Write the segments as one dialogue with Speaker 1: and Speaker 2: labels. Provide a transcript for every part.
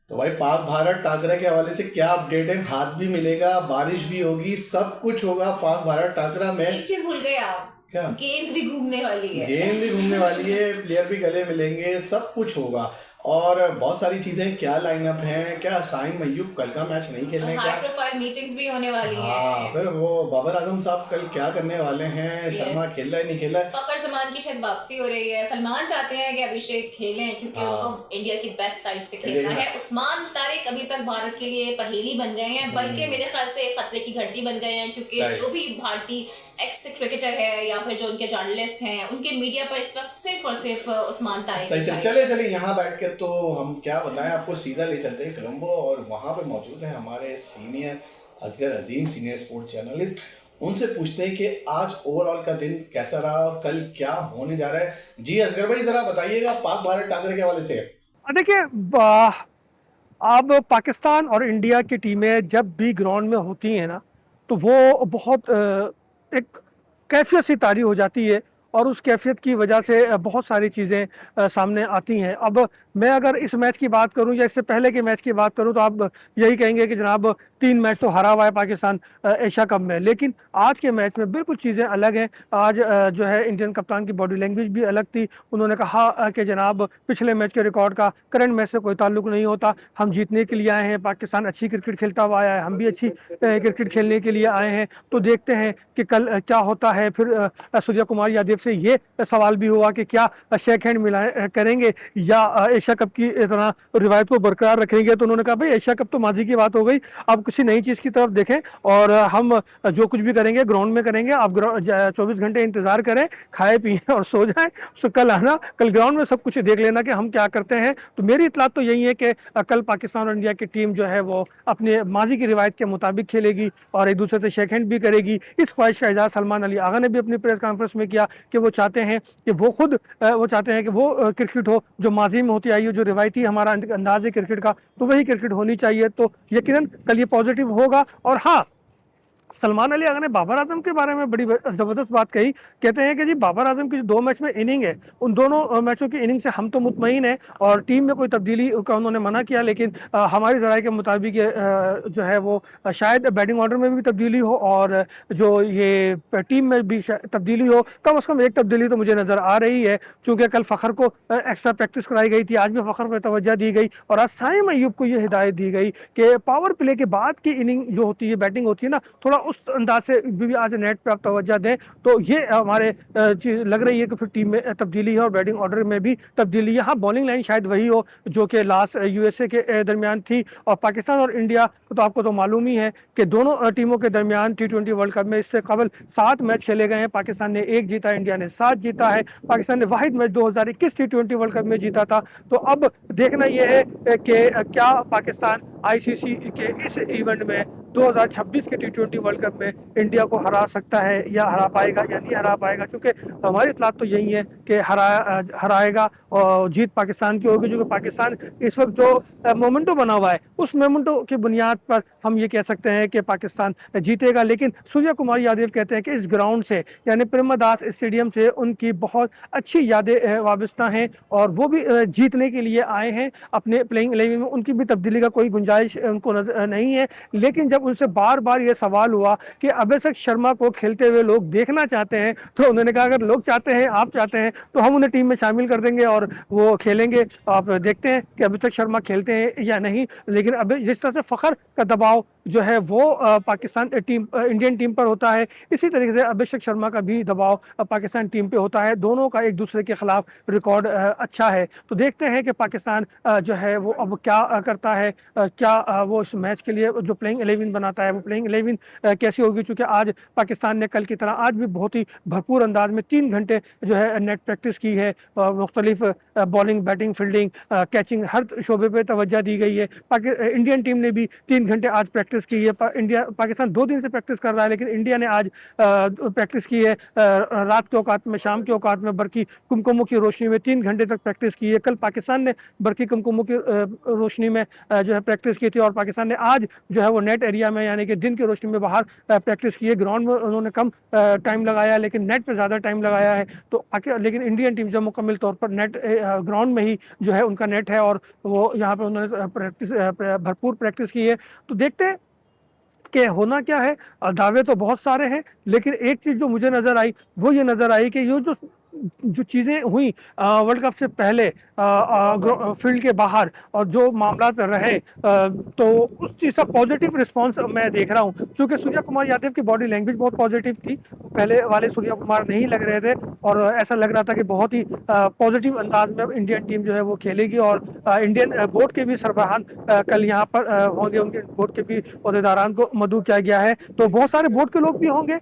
Speaker 1: तो भाई पाक भारत टाकरा के हवाले से क्या अपडेट है? हाथ भी मिलेगा, बारिश भी होगी, सब कुछ होगा पाक भारत टाकरा में।
Speaker 2: एक चीज भूल गए आप,
Speaker 1: क्या?
Speaker 2: गेंद भी घूमने वाली है।
Speaker 1: गेंद भी घूमने वाली है, प्लेयर भी गले मिलेंगे, सब कुछ होगा। और बहुत सारी चीजें, क्या लाइनअप है, क्या साइम अय्यूब कल का मैच नहीं खेलने
Speaker 2: हाई
Speaker 1: का?
Speaker 2: प्रोफाइल मीटिंग्स भी होने वाली
Speaker 1: हाँ,
Speaker 2: हैं।
Speaker 1: फिर वो बाबर आजम साहब कल क्या करने वाले हैं? शर्मा
Speaker 2: यस,
Speaker 1: खेल रहा है नहीं खेल रहा है?
Speaker 2: फखर जमान की शायद वापसी हो रही है। सलमान चाहते हैं कि अभिषेक खेलें क्योंकि उनको
Speaker 1: हाँ,
Speaker 2: इंडिया की बेस्ट साइड से खेलना
Speaker 1: इंडिया
Speaker 2: है। उस्मान तारिक अभी तक भारत के लिए पहेली बन गए हैं, बल्कि मेरे ख्याल से खतरे की घंटी बन गए हैं, क्योंकि
Speaker 1: सही
Speaker 2: जो भी भारतीय एक्स क्रिकेटर है या फिर जो उनके जर्नलिस्ट हैं, उनके मीडिया पर इस वक्त सिर्फ और सिर्फ उस्मान तारिक
Speaker 1: सही
Speaker 2: दिखाई
Speaker 1: चले चले यहाँ बैठ के तो हम क्या बताएं आपको, सीधा ले चलते हैं कोलंबो और वहाँ पे मौजूद हैं हमारे सीनियर असगर अजीम, सीनियर स्पोर्ट्स जर्नलिस्ट। उनसे पूछते हैं कि आज ओवरऑल का दिन कैसा रहा और कल क्या होने जा रहा है। जी असगर भाई, जरा बताइएगा पाक भारत टाकरे के हवाले से।
Speaker 3: देखिए, अब पाकिस्तान और इंडिया की टीमें जब भी ग्राउंड में होती हैं ना, तो वो बहुत एक कैफियत सी तारी हो जाती है, और उस कैफियत की वजह से बहुत सारी चीज़ें सामने आती हैं। अब मैं अगर इस मैच की बात करूं या इससे पहले के मैच की बात करूं, तो आप यही कहेंगे कि जनाब 3 मैच तो हारा हुआ है पाकिस्तान एशिया कप में। लेकिन आज के मैच में बिल्कुल चीज़ें अलग हैं। आज जो है इंडियन कप्तान की बॉडी लैंग्वेज भी अलग थी। उन्होंने कहा कि जनाब पिछले मैच के रिकॉर्ड का करंट मैच से कोई ताल्लुक नहीं होता, हम जीतने के लिए आए हैं। पाकिस्तान अच्छी क्रिकेट खेलता हुआ आया है, हम भी अच्छी क्रिकेट खेलने के लिए आए हैं। तो देखते हैं कि कल क्या होता है। फिर सूर्या कुमार यादव से ये सवाल भी हुआ कि क्या शेक हैंड मिलाए करेंगे या एशिया कप की तरह रिवायत को बरकरार रखेंगे। तो उन्होंने कहा भाई एशिया कप तो माजी की बात हो गई, अब किसी नई चीज़ की तरफ देखें, और हम जो कुछ भी करेंगे ग्राउंड में करेंगे। आप 24 घंटे इंतजार करें, खाए पिए और सो जाएं। तो कल आना, कल ग्राउंड में सब कुछ देख लेना कि हम क्या करते हैं। तो मेरी इतलात तो यही है कि कल पाकिस्तान और इंडिया की टीम जो है वो अपने माजी की रिवायत के मुताबिक खेलेगी और एक दूसरे से शेक हैंड भी करेगी। इस ख्वाहिश का इजहार सलमान अली आगा ने भी अपनी प्रेस कॉन्फ्रेंस में किया कि वो चाहते हैं कि वो चाहते हैं कि वो क्रिकेट हो जो माजी में होती आई हो, जो रिवायती हमारा अंदाज है क्रिकेट का, तो वही क्रिकेट होनी चाहिए। तो यकीनन कल ये पॉजिटिव होगा। और हाँ, सलमान अली आगा ने बाबर आजम के बारे में बड़ी ज़बरदस्त बात कही। कहते हैं कि जी बाबर आजम की जो 2 मैच में इनिंग है, उन दोनों मैचों की इनिंग से हम तो मुतमईन हैं, और टीम में कोई तब्दीली का उन्होंने मना किया। लेकिन हमारी ज़राए के मुताबिक जो है वो शायद बैटिंग ऑर्डर में भी तब्दीली हो और जो ये टीम में भी तब्दीली हो। कम अज़ कम एक तब्दीली तो मुझे नज़र आ रही है, चूँकि कल फ़खर को एक्स्ट्रा प्रैक्टिस कराई गई थी, आज भी फ़खर पर तवज्जो दी गई, और आज साइम अय्यूब को ये हिदायत दी गई कि पावर प्ले के बाद की इनिंग जो होती है, बैटिंग होती है ना, थोड़ा उस अंदाज से भी आज नेट पे आप तवज्जो दें। तो ये हमारे चीज़ लग रही है कि फिर टीम में तब्दीली है और बैटिंग ऑर्डर में भी तब्दीली है। हाँ, बॉलिंग लाइन शायद वही हो जो कि लास्ट यूएसए के दरमियान थी। और पाकिस्तान और इंडिया तो आपको तो मालूम ही है कि दोनों टीमों के दरमियान T20 वर्ल्ड कप में इससे कबल 7 मैच खेले गए हैं। पाकिस्तान ने 1 जीता, इंडिया ने 7 जीता है। पाकिस्तान ने वाहिद मैच 2021 T20 वर्ल्ड कप में जीता था। तो अब देखना यह है कि क्या पाकिस्तान आईसीसी के इस इवेंट में 2026 के T20 वर्ल्ड कप में इंडिया को हरा सकता है या हरा पाएगा या नहीं हरा पाएगा। क्योंकि हमारी इतलात तो यही है कि हराएगा और जीत पाकिस्तान की होगी। क्योंकि पाकिस्तान इस वक्त जो मोमेंटो बना हुआ है, उस मोमेंटो की बुनियाद पर हम ये कह सकते हैं कि पाकिस्तान जीतेगा। लेकिन सूर्या कुमार यादव कहते हैं कि इस ग्राउंड से यानी प्रेमदास स्टेडियम से उनकी बहुत अच्छी यादें वाबस्ता हैं, और वो भी जीतने के लिए आए हैं। अपने प्लेइंग 11 में उनकी भी तब्दीली का कोई गुंजाइश उनको नहीं है। लेकिन जब उनसे बार बार ये सवाल हुआ कि अभिषेक शर्मा को खेलते हुए लोग देखना चाहते हैं, तो उन्होंने कहा अगर लोग चाहते हैं, आप चाहते हैं, तो हम उन्हें टीम में शामिल कर देंगे और वो खेलेंगे। आप देखते हैं कि अभिषेक शर्मा खेलते हैं या नहीं। लेकिन अभी जिस तरह से फ़खर का दबाव जो है वो पाकिस्तान टीम इंडियन टीम पर होता है, इसी तरीके से अभिषेक शर्मा का भी दबाव पाकिस्तान टीम पे होता है। दोनों का एक दूसरे के खिलाफ रिकॉर्ड अच्छा है। तो देखते हैं कि पाकिस्तान जो है वो अब क्या करता है, क्या वो इस मैच के लिए जो प्लेइंग 11 बनाता है, वो प्लेइंग 11 कैसी होगी। चूँकि आज पाकिस्तान ने कल की तरह आज भी बहुत ही भरपूर अंदाज में 3 घंटे जो है नेट प्रैक्टिस की है, और मुख्तलिफ बॉलिंग, बैटिंग, फील्डिंग, कैचिंग हर शोबे पर तवज्जो दी गई है। इंडियन टीम ने भी 3 घंटे आज प्रैक्टिस प्रैक्टिस की है। पाकिस्तान 2 दिन से प्रैक्टिस कर रहा है, लेकिन इंडिया ने आज प्रैक्टिस की है रात के औकात में, शाम के औकात में, बरकी कुमकुमों की रोशनी में 3 घंटे तक प्रैक्टिस की है। कल पाकिस्तान ने बरकी कुमकुमों की रोशनी में जो है प्रैक्टिस की थी, और पाकिस्तान ने आज जो है वो नेट एरिया में यानी कि दिन की रोशनी में बाहर प्रैक्टिस की है। ग्राउंड में उन्होंने कम टाइम लगाया, लेकिन नेट पे ज़्यादा टाइम लगाया है। तो लेकिन इंडियन टीम जो मुकम्मल तौर पर नेट ग्राउंड में ही जो है उनका नेट है, और वो यहाँ पे उन्होंने भरपूर प्रैक्टिस की है। तो देखते हैं कि होना क्या है। दावे तो बहुत सारे हैं, लेकिन एक चीज़ जो मुझे नज़र आई वो ये नज़र आई कि ये जो चीज़ें हुई वर्ल्ड कप से पहले फील्ड के बाहर और जो मामला रहे, तो उस चीज़ का पॉजिटिव रिस्पांस मैं देख रहा हूँ, क्योंकि सूर्या कुमार यादव की बॉडी लैंग्वेज बहुत पॉजिटिव थी। पहले वाले सूर्या कुमार नहीं लग रहे थे, और ऐसा लग रहा था कि बहुत ही पॉजिटिव अंदाज में इंडियन टीम जो है वो खेलेगी। और इंडियन बोर्ड के भी सरबराहान कल यहाँ पर होंगे, उनके बोर्ड के भी अहदेदारान को मदऊ किया गया है। तो बहुत सारे बोर्ड के लोग भी होंगे,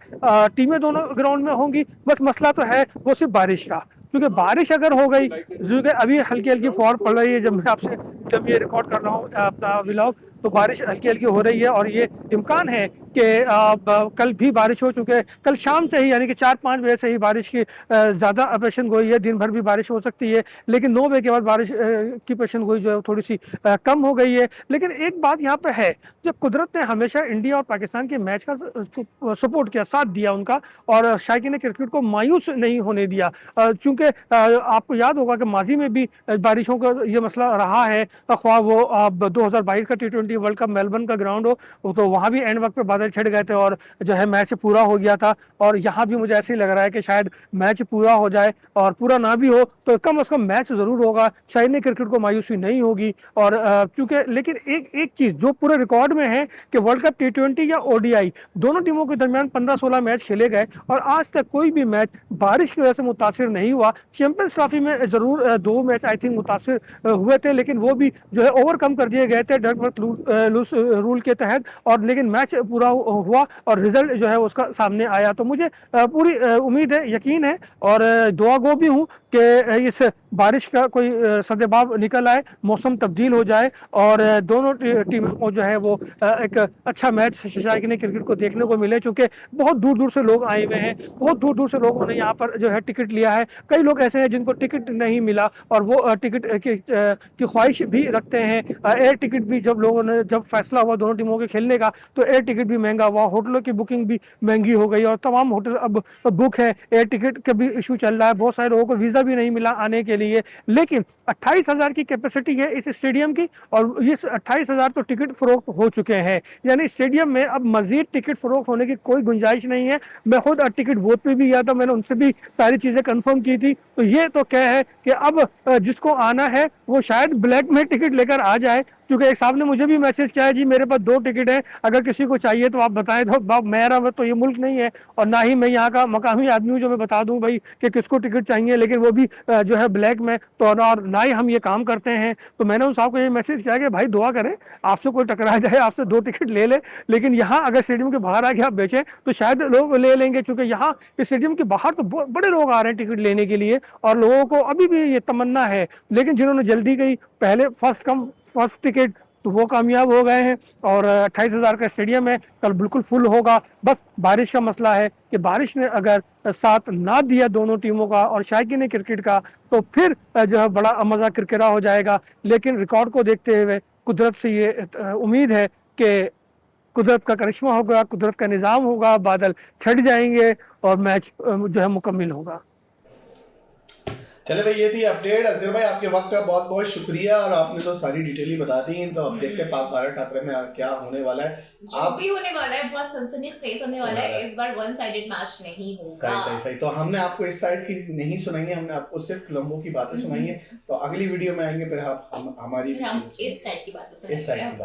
Speaker 3: टीमें दोनों ग्राउंड में होंगी। बस मसला तो है वो सिर्फ बारिश का, क्योंकि बारिश अगर हो गई, जो कि अभी हल्की हल्की फौर पड़ रही है जब ये रिकॉर्ड कर रहा हूँ अपना व्लॉग, तो बारिश हल्की हल्की हो रही है, और ये इम्कान है कि कल भी बारिश हो चुके हैं। कल शाम से ही यानी कि 4-5 बजे से ही बारिश की ज़्यादा पेशन गोई है। दिन भर भी बारिश हो सकती है, लेकिन 9 बजे के बाद बारिश की पेशन गोई जो है थोड़ी सी कम हो गई है। लेकिन एक बात यहाँ पे है, जो कुदरत ने हमेशा इंडिया और पाकिस्तान के मैच का सपोर्ट किया, साथ दिया उनका, और शायकीन क्रिकेट को मायूस नहीं होने दिया। चूँकि आपको याद होगा कि माजी में भी बारिशों का ये मसला रहा है, ख्वाह वो 2022 का T20 वर्ल्ड कप मेलबर्न का ग्राउंड हो, तो वहाँ भी एंड वक्त पे बादल छट गए थे और जो है मैच पूरा हो गया था। और यहाँ भी मुझे ऐसे ही लग रहा है कि शायद मैच पूरा हो जाए, और पूरा ना भी हो तो कम अज़ कम मैच ज़रूर होगा, शायद क्रिकेट को मायूसी नहीं होगी। और चूँकि लेकिन एक चीज़ जो पूरे रिकॉर्ड में है कि वर्ल्ड कप T20 या ODI दोनों टीमों के दरमियान 15-16 मैच खेले गए, और आज तक कोई भी मैच बारिश की वजह से मुतासिर नहीं हुआ। चैंपियंस ट्रॉफी में ज़रूर 2 मैच आई थिंक मुतासिर हुए थे, लेकिन वो भी जो है ओवरकम कर दिए गए थे डकवर्थ लूज रूल के तहत, और लेकिन मैच पूरा हुआ और रिजल्ट जो है उसका सामने आया। तो मुझे पूरी उम्मीद है, यकीन है, और दुआ गो भी हूँ कि इस बारिश का कोई सद्देबाब निकल आए, मौसम तब्दील हो जाए, और दोनों टीमों को जो है वो एक अच्छा मैच शायकीन क्रिकेट को देखने को मिले। चूँकि बहुत दूर दूर से लोग आए हुए हैं, बहुत दूर दूर से लोगों ने यहाँ पर जो है टिकट लिया है। कई लोग ऐसे हैं जिनको टिकट नहीं मिला, और वो टिकट की ख्वाहिश भी रखते हैं। एयर टिकट भी जब फैसला हुआ दोनों टीमों के खेलने का, तो एयर टिकट भी महंगा हुआ, होटलों की बुकिंग भी महंगी हो गई, और तमाम होटल अब बुक है। एयर टिकट का भी इशू चल रहा है, बहुत सारे लोगों को वीज़ा भी नहीं मिला आने के लिए। लेकिन 28,000 की कैपेसिटी है इस स्टेडियम की, और इस 28,000 तो टिकट फरोख्त हो चुके हैं, यानी स्टेडियम में अब मजीद टिकट फरोख्त होने की कोई गुंजाइश नहीं है। मैं खुद टिकट बूथ पे भी गया था, मैंने उनसे भी सारी चीज़ें कंफर्म की थी। तो ये तो क्या है कि अब जिसको आना है वो शायद ब्लैक में टिकट लेकर आ जाए, क्योंकि एक साहब ने मुझे भी मैसेज किया है, जी मेरे पास 2 टिकट हैं, अगर किसी को चाहिए तो आप बताएं। तो मेरा तो ये मुल्क नहीं है, और ना ही मैं यहाँ का मकामी आदमी हूँ जो मैं बता दूँ भाई कि किसको टिकट चाहिए, लेकिन वो भी जो है ब्लैक में, तो और ना ही हम ये काम करते हैं। तो मैंने उन साहब को ये मैसेज किया कि भाई दुआ करें आपसे कोई टकरा जाए, आपसे 2 टिकट ले ले, लेकिन यहाँ अगर स्टेडियम के बाहर आके आप बेचें तो शायद लोग ले लेंगे, क्योंकि यहाँ स्टेडियम के बाहर तो बड़े लोग आ रहे हैं टिकट लेने के लिए, और लोगों को अभी भी ये तमन्ना है। लेकिन जिन्होंने जल्दी गई पहले फर्स्ट कम फर्स्ट टिकट, तो वो कामयाब हो गए हैं, और 28,000 का स्टेडियम है, कल बिल्कुल फुल होगा। बस बारिश का मसला है कि बारिश ने अगर साथ ना दिया दोनों टीमों का और शायकीन क्रिकेट का, तो फिर जो है बड़ा मज़ा किरकिरा हो जाएगा। लेकिन रिकॉर्ड को देखते हुए कुदरत से ये उम्मीद है कि कुदरत का करिश्मा होगा, कुदरत का निज़ाम होगा, बादल छट जाएंगे और मैच जो है मुकम्मल होगा।
Speaker 1: चले भाई, ये थी अपडेट। असगर भाई आपके वक्त का बहुत बहुत शुक्रिया, और आपने तो सारी डिटेल ही बता दी। तो अब देखते हैं पाक भारत टाकरे में क्या होने वाला है।
Speaker 2: जो भी होने वाला है बहुत सनसनीखेज होने वाला है। इस बार वन साइडेड मैच नहीं होगा।
Speaker 1: सही। तो हमने आपको इस साइड की नहीं सुनाई है, हमने आपको सिर्फ कोलंबो की बातें सुनाई है। तो अगली वीडियो में आएंगे फिर हम हमारी
Speaker 2: इस साइड की बातें सुनाएंगे।
Speaker 1: इस साइड की बात